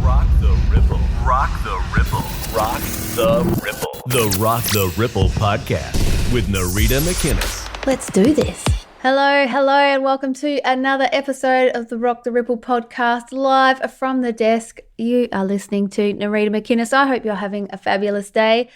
Rock the Ripple. Rock the Ripple. Rock the Ripple. The Rock the Ripple podcast with Narita McInnes. Let's do this. Hello, and welcome to another episode of the Rock the Ripple podcast, live from the desk. You are listening to Narita McInnes. I hope you're having a fabulous day.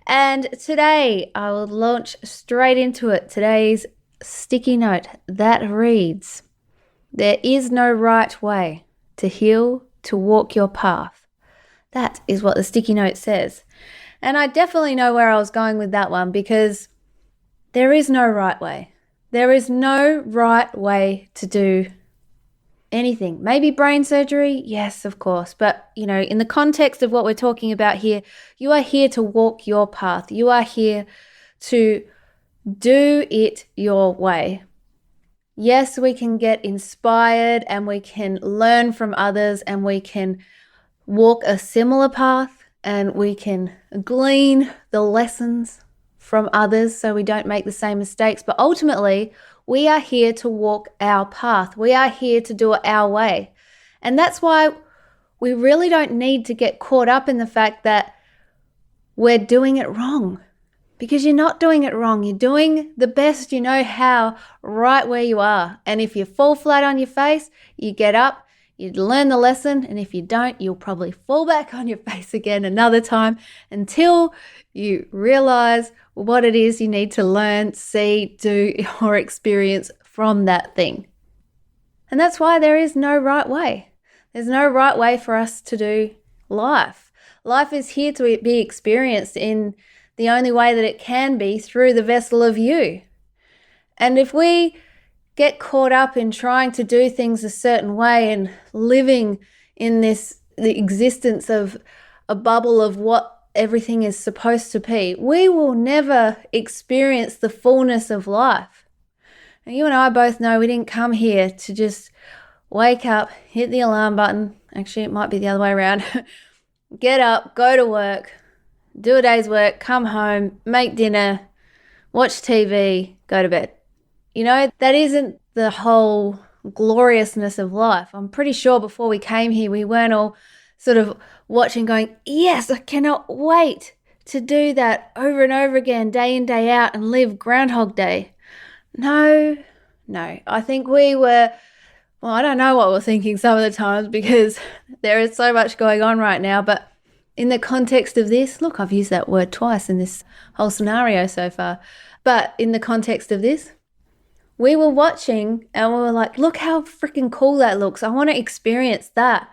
And today I will launch straight into it. Today's sticky note that reads, there is no right way to heal, to walk your path. That is what the sticky note says. And I definitely know where I was going with that one, because there is no right way. There is no right way to do anything. Maybe brain surgery, yes, of course. But, in the context of what we're talking about here, you are here to walk your path. You are here to do it your way. Yes, we can get inspired and we can learn from others and we can walk a similar path and we can glean the lessons from others so we don't make the same mistakes. But ultimately, we are here to walk our path. We are here to do it our way. And that's why we really don't need to get caught up in the fact that we're doing it wrong. Because you're not doing it wrong. You're doing the best you know how right where you are. And if you fall flat on your face, you get up, you learn the lesson. And if you don't, you'll probably fall back on your face again another time until you realize what it is you need to learn, see, do, or experience from that thing. And that's why there is no right way. There's no right way for us to do life. Life is here to be experienced in the only way that it can be, through the vessel of you. And if we get caught up in trying to do things a certain way and living in the existence of a bubble of what everything is supposed to be, we will never experience the fullness of life. And you and I both know we didn't come here to just wake up, hit the alarm button. Actually, it might be the other way around. Get up, go to work, do a day's work, come home, make dinner, watch TV, go to bed. That isn't the whole gloriousness of life. I'm pretty sure before we came here, we weren't all sort of watching going, yes, I cannot wait to do that over and over again, day in, day out, and live Groundhog Day. No. I think we were, I don't know what we're thinking some of the times, because there is so much going on right now, but in the context of this, look, I've used that word twice in this whole scenario so far, but in the context of this, we were watching and we were like, look how freaking cool that looks. I want to experience that.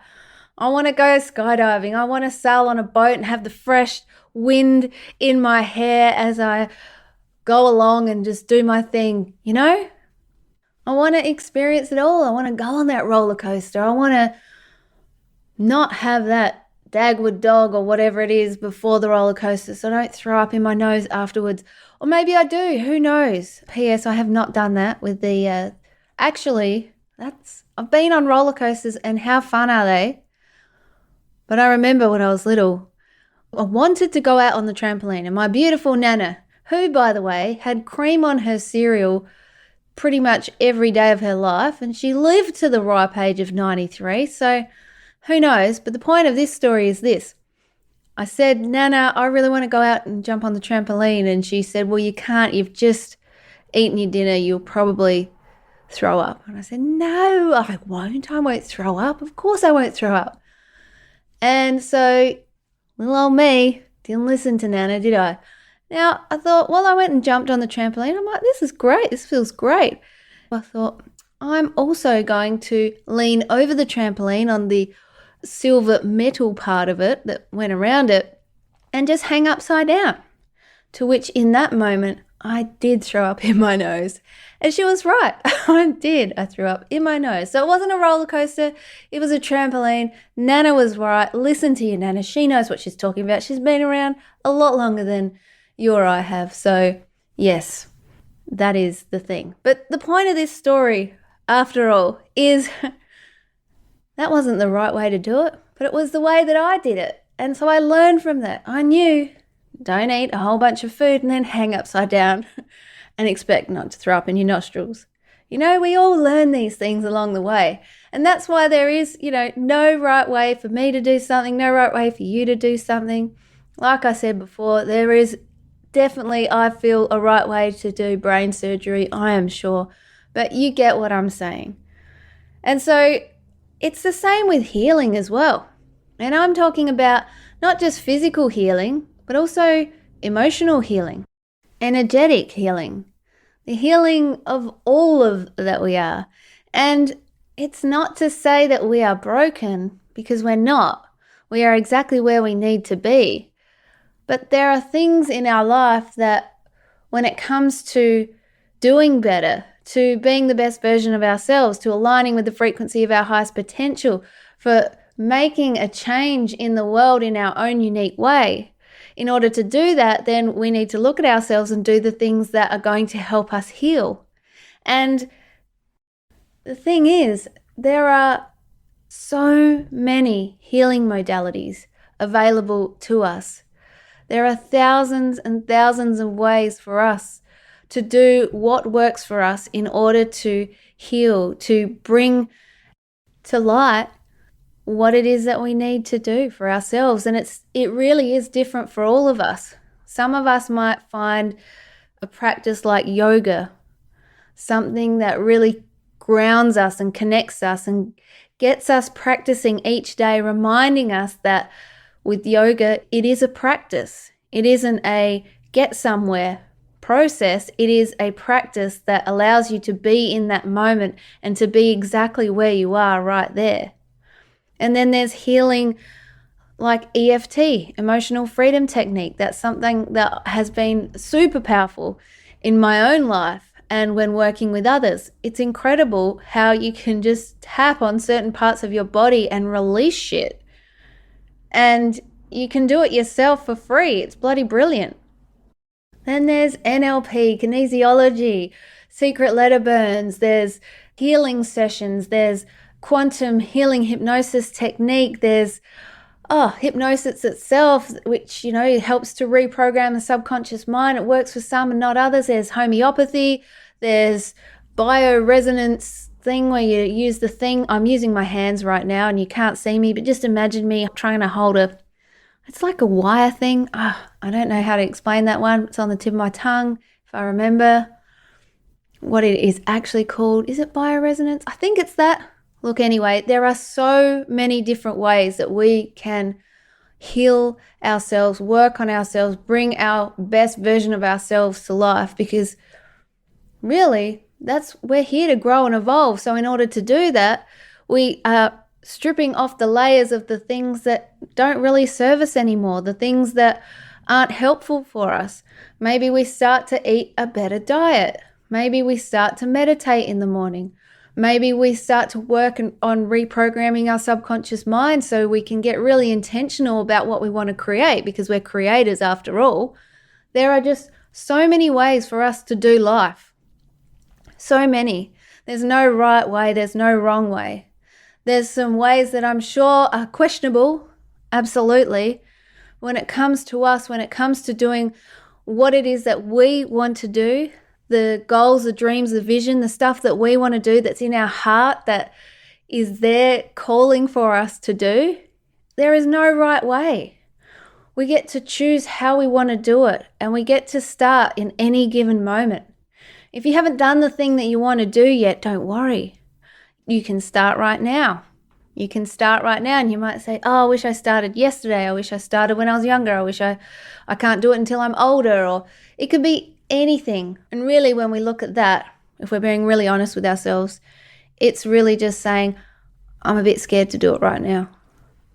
I want to go skydiving. I want to sail on a boat and have the fresh wind in my hair as I go along and just do my thing, I want to experience it all. I want to go on that roller coaster. I want to not have that Dagwood dog or whatever it is before the roller coaster, so I don't throw up in my nose afterwards. Or maybe I do, who knows? P.S. I have not done that with the, I've been on roller coasters, and how fun are they? But I remember when I was little, I wanted to go out on the trampoline, and my beautiful Nana, who, by the way, had cream on her cereal pretty much every day of her life, and she lived to the ripe age of 93, so who knows? But the point of this story is this. I said, Nana, I really want to go out and jump on the trampoline. And she said, well, you can't. You've just eaten your dinner. You'll probably throw up. And I said, no, I won't. I won't throw up. Of course I won't throw up. And so little old me didn't listen to Nana, did I? Now, I thought, well, I went and jumped on the trampoline. I'm like, this is great. This feels great. I thought, I'm also going to lean over the trampoline on the silver metal part of it that went around it and just hang upside down. To which in that moment, I did throw up in my nose. And she was right. I did. I threw up in my nose. So it wasn't a roller coaster. It was a trampoline. Nana was right. Listen to your Nana. She knows what she's talking about. She's been around a lot longer than you or I have. So yes, that is the thing. But the point of this story, after all, is that wasn't the right way to do it, but it was the way that I did it. And so I learned from that. I knew, don't eat a whole bunch of food and then hang upside down and expect not to throw up in your nostrils. We all learn these things along the way. And that's why there is, no right way for me to do something, no right way for you to do something. Like I said before, there is definitely, I feel, a right way to do brain surgery, I am sure. But you get what I'm saying. And so it's the same with healing as well. And I'm talking about not just physical healing, but also emotional healing, energetic healing, the healing of all of that we are. And it's not to say that we are broken, because we're not. We are exactly where we need to be. But there are things in our life that when it comes to doing better, to being the best version of ourselves, to aligning with the frequency of our highest potential, for making a change in the world in our own unique way. In order to do that, then we need to look at ourselves and do the things that are going to help us heal. And the thing is, there are so many healing modalities available to us. There are thousands and thousands of ways for us to do what works for us in order to heal, to bring to light what it is that we need to do for ourselves. And it really is different for all of us. Some of us might find a practice like yoga, something that really grounds us and connects us and gets us practicing each day, reminding us that with yoga, it is a practice. It isn't a get somewhere process. It is a practice that allows you to be in that moment and to be exactly where you are right there. And then there's healing like EFT, emotional freedom technique. That's something that has been super powerful in my own life and when working with others. It's incredible how you can just tap on certain parts of your body and release shit. And you can do it yourself for free. It's bloody brilliant. Then there's NLP, kinesiology, secret letter burns, there's healing sessions, there's quantum healing hypnosis technique, there's hypnosis itself, which, helps to reprogram the subconscious mind. It works for some and not others. There's homeopathy, there's bioresonance thing where you use the thing. I'm using my hands right now and you can't see me, but just imagine me trying to hold it's like a wire thing. I don't know how to explain that one. It's on the tip of my tongue. If I remember what it is actually called. Is it bioresonance? I think it's that. Look, anyway, there are so many different ways that we can heal ourselves, work on ourselves, bring our best version of ourselves to life, because really, we're here to grow and evolve. So in order to do that, we are stripping off the layers of the things that don't really serve us anymore, the things that aren't helpful for us. Maybe we start to eat a better diet. Maybe we start to meditate in the morning. Maybe we start to work on reprogramming our subconscious mind so we can get really intentional about what we want to create, because we're creators after all. There are just so many ways for us to do life. So many. There's no right way. There's no wrong way. There's some ways that I'm sure are questionable, absolutely, when it comes to us, when it comes to doing what it is that we want to do, the goals, the dreams, the vision, the stuff that we want to do that's in our heart, that is there calling for us to do. There is no right way. We get to choose how we want to do it, and we get to start in any given moment. If you haven't done the thing that you want to do yet, don't worry. You can start right now. You can start right now, and you might say, I wish I started yesterday. I wish I started when I was younger. I wish I can't do it until I'm older. Or it could be anything. And really, when we look at that, if we're being really honest with ourselves, it's really just saying, I'm a bit scared to do it right now.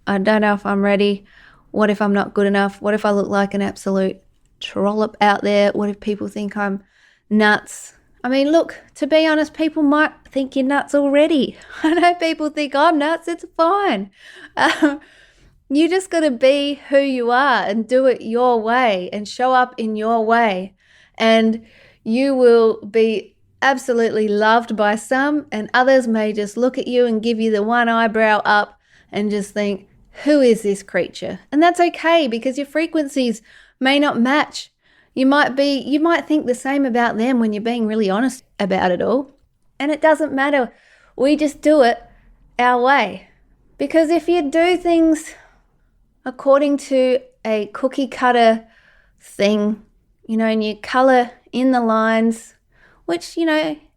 I don't know if I'm ready. What if I'm not good enough? What if I look like an absolute trollop out there? What if people think I'm nuts? I mean, look, to be honest, people might think you're nuts already. I know people think I'm nuts. It's fine. You just got to be who you are and do it your way and show up in your way. And you will be absolutely loved by some, and others may just look at you and give you the one eyebrow up and just think, who is this creature? And that's okay, because your frequencies may not match. You might think the same about them when you're being really honest about it all. And it doesn't matter. We just do it our way. Because if you do things according to a cookie cutter thing, and you color in the lines, which,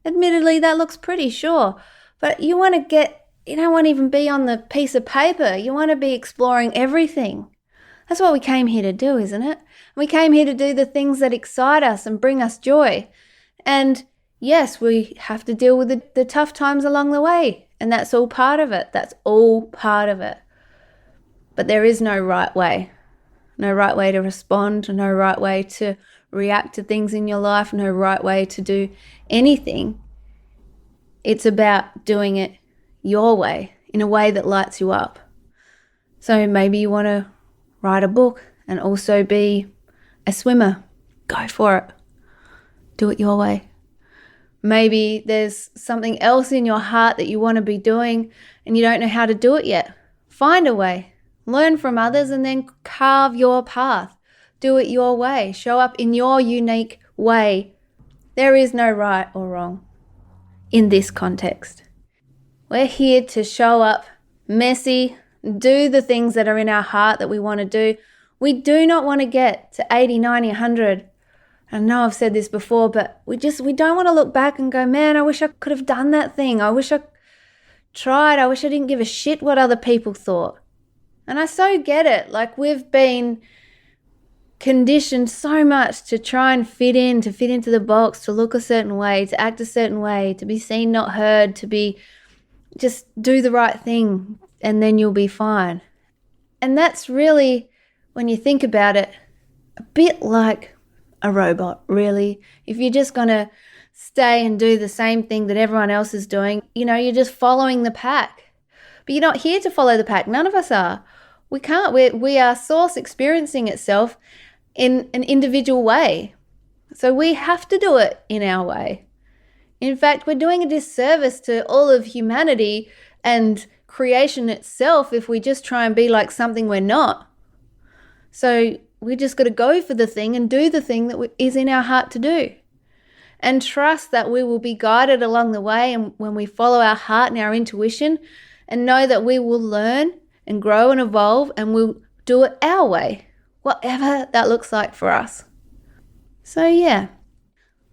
admittedly that looks pretty, sure. But you don't want to even be on the piece of paper. You want to be exploring everything. That's what we came here to do, isn't it? We came here to do the things that excite us and bring us joy. And yes, we have to deal with the tough times along the way. And that's all part of it. That's all part of it. But there is no right way. No right way to respond, no right way to react to things in your life, no right way to do anything. It's about doing it your way, in a way that lights you up. So maybe you want to write a book and also be a swimmer. Go for it. Do it your way. Maybe there's something else in your heart that you want to be doing and you don't know how to do it yet. Find a way. Learn from others and then carve your path. Do it your way. Show up in your unique way. There is no right or wrong in this context. We're here to show up messy, do the things that are in our heart that we want to do. We do not want to get to 80, 90, 100. I know I've said this before, but we don't want to look back and go, man, I wish I could have done that thing. I wish I tried. I wish I didn't give a shit what other people thought. And I so get it. Like, we've been conditioned so much to try and fit into the box, to look a certain way, to act a certain way, to be seen, not heard, just do the right thing and then you'll be fine. And that's really, when you think about it, a bit like a robot, really. If you're just going to stay and do the same thing that everyone else is doing, you're just following the pack. But you're not here to follow the pack. None of us are. We can't. We are source experiencing itself in an individual way. So we have to do it in our way. In fact, we're doing a disservice to all of humanity and creation itself if we just try and be like something we're not. So we just got to go for the thing and do the thing that is in our heart to do. And trust that we will be guided along the way, and when we follow our heart and our intuition, and know that we will learn and grow and evolve, and we'll do it our way, whatever that looks like for us. So yeah,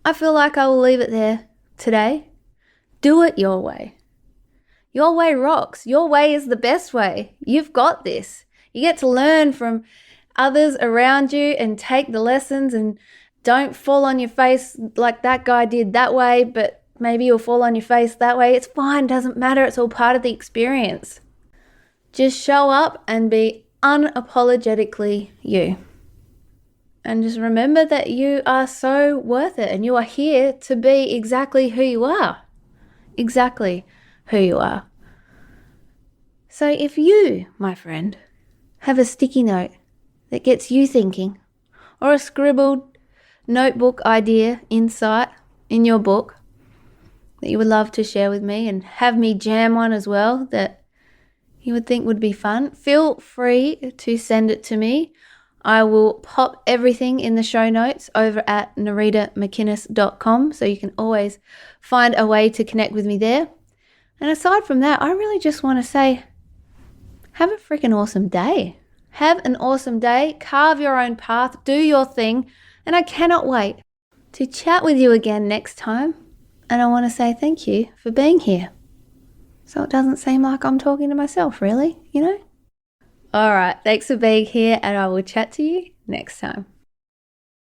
I feel like I will leave it there today. Do it your way. Your way rocks. Your way is the best way. You've got this. You get to learn from others around you and take the lessons, and don't fall on your face like that guy did that way, but maybe you'll fall on your face that way. It's fine. Doesn't matter. It's all part of the experience. Just show up and be unapologetically you. And just remember that you are so worth it, and you are here to be exactly who you are. Exactly who you are. So if you, my friend, have a sticky note that gets you thinking, or a scribbled notebook idea, insight in your book that you would love to share with me, and have me jam one as well that you would think would be fun, feel free to send it to me. I will pop everything in the show notes over at naritamacinnis.com, so you can always find a way to connect with me there. And aside from that, I really just want to say, have a freaking awesome day. Have an awesome day. Carve your own path. Do your thing. And I cannot wait to chat with you again next time. And I want to say thank you for being here. So it doesn't seem like I'm talking to myself, really, All right. Thanks for being here, and I will chat to you next time.